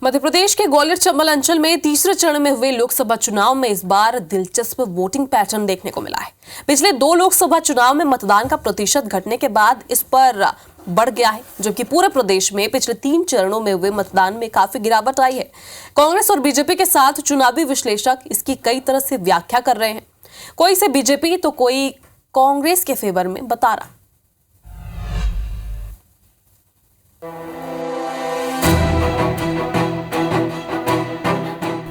मध्य प्रदेश के ग्वालियर चंबल अंचल में तीसरे चरण में हुए लोकसभा चुनाव में इस बार दिलचस्प वोटिंग पैटर्न देखने को मिला है। पिछले 2 लोकसभा चुनाव में मतदान का प्रतिशत घटने के बाद इस पर बढ़ गया है, जबकि पूरे प्रदेश में पिछले 3 चरणों में हुए मतदान में काफी गिरावट आई है। कांग्रेस और बीजेपी के साथ चुनावी विश्लेषक इसकी कई तरह से व्याख्या कर रहे हैं। कोई इसे बीजेपी तो कोई कांग्रेस के फेवर में बता रहा।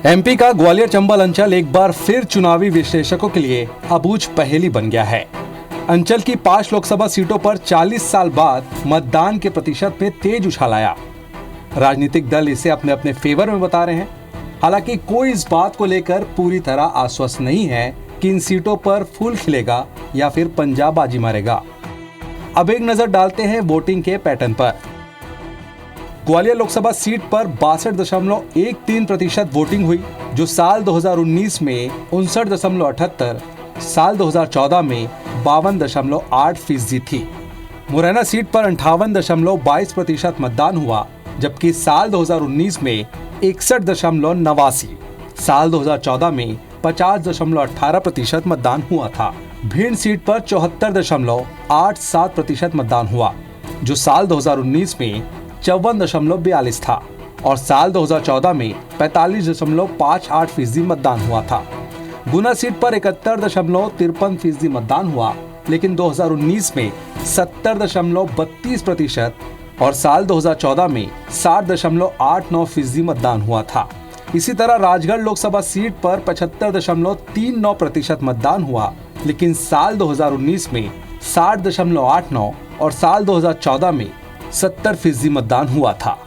एमपी का ग्वालियर चंबल अंचल एक बार फिर चुनावी विश्लेषकों के लिए अबूझ पहेली बन गया है। अंचल की 5 लोकसभा सीटों पर 40 साल बाद मतदान के प्रतिशत में तेज उछाल आया। राजनीतिक दल इसे अपने अपने फेवर में बता रहे हैं। हालांकि कोई इस बात को लेकर पूरी तरह आश्वस्त नहीं है कि इन सीटों पर फूल खिलेगा या फिर पंजा बाजी मारेगा। अब एक नजर डालते हैं वोटिंग के पैटर्न पर। ग्वालियर लोकसभा सीट पर 62.13% वोटिंग हुई, जो साल 2019 में 59.78, साल 2014 में 52.8% थी। मुरैना सीट पर 58.22% मतदान हुआ, जबकि साल 2019 में 61.89, साल 2014 में 50.18% मतदान हुआ था। भिंड सीट पर 74.87% मतदान हुआ, जो साल 2019 में 54.42 था और साल 2014 में 45.58% मतदान हुआ था। गुना सीट पर 71.53% मतदान हुआ, लेकिन 2019 में 70.32% और साल 2014 में 60.89% मतदान हुआ था। इसी तरह राजगढ़ लोकसभा सीट पर 75.39% मतदान हुआ, लेकिन साल 2019 में 60.89 और साल 2014 में 70% मतदान हुआ था।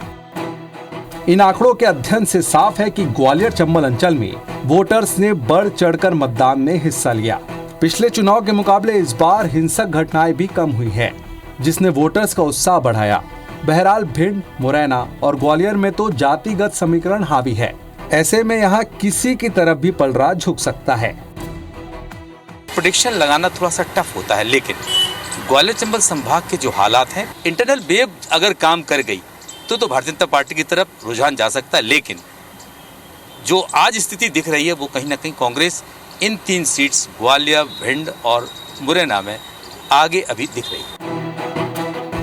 इन आंकड़ों के अध्ययन से साफ है कि ग्वालियर चंबल अंचल में वोटर्स ने बढ़ चढ़कर मतदान में हिस्सा लिया। पिछले चुनाव के मुकाबले इस बार हिंसक घटनाएं भी कम हुई है, जिसने वोटर्स का उत्साह बढ़ाया। बहरहाल भिंड, मुरैना और ग्वालियर में तो जातिगत समीकरण हावी है। ऐसे में यहाँ किसी की तरफ भी पलड़ा झुक सकता है। प्रेडिक्शन लगाना थोड़ा सा टफ होता है, लेकिन ग्वालियर चंबल संभाग के जो हालात हैं, इंटरनल वेव अगर काम कर गई तो भारतीय जनता पार्टी की तरफ रुझान जा सकता है। लेकिन जो आज स्थिति दिख रही है वो कहीं ना कहीं कांग्रेस इन 3 सीट्स ग्वालियर, भिंड और मुरैना में आगे अभी दिख रही है।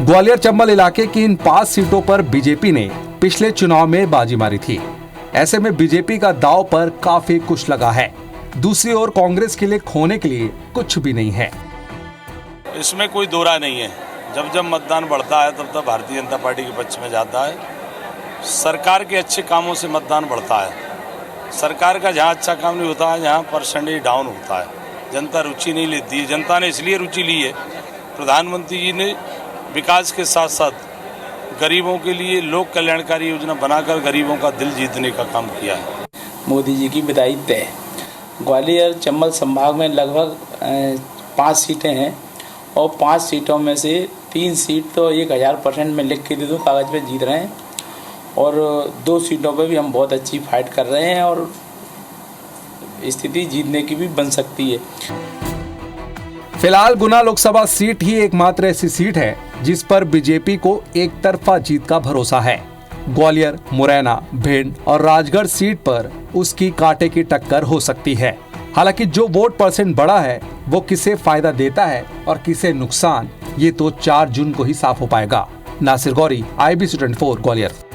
ग्वालियर चंबल इलाके की इन 5 सीटों पर बीजेपी ने पिछले चुनाव में बाजी मारी थी। ऐसे में बीजेपी का दांव पर काफी कुछ लगा है। दूसरी ओर कांग्रेस के लिए खोने के लिए कुछ भी नहीं है। इसमें कोई दो राय नहीं है। जब जब मतदान बढ़ता है तब भारतीय जनता पार्टी के पक्ष में जाता है। सरकार के अच्छे कामों से मतदान बढ़ता है। सरकार का जहाँ अच्छा काम नहीं होता है, जहाँ परसेंटेज डाउन होता है, जनता रुचि नहीं लेती है। जनता ने इसलिए रुचि ली है, प्रधानमंत्री जी ने विकास के साथ साथ गरीबों के लिए लोक कल्याणकारी योजना बनाकर गरीबों का दिल जीतने का काम किया है। मोदी जी की विदाई तय। ग्वालियर चंबल संभाग में लगभग 5 सीटें हैं और 5 सीटों में से 3 सीट तो 1000% में लिख के दे दूँ, कागज़ पे जीत रहे हैं और 2 सीटों पे भी हम बहुत अच्छी फाइट कर रहे हैं और स्थिति जीतने की भी बन सकती है। फिलहाल गुना लोकसभा सीट ही एकमात्र ऐसी सीट है जिस पर बीजेपी को एक तरफा जीत का भरोसा है। ग्वालियर, मुरैना, भिंड और राजगढ़ सीट पर उसकी कांटे की टक्कर हो सकती है। हालांकि जो वोट परसेंट बढ़ा है वो किसे फायदा देता है और किसे नुकसान, ये तो 4 जून को ही साफ हो पाएगा। नासिर गौरी, IBC 24 ग्वालियर।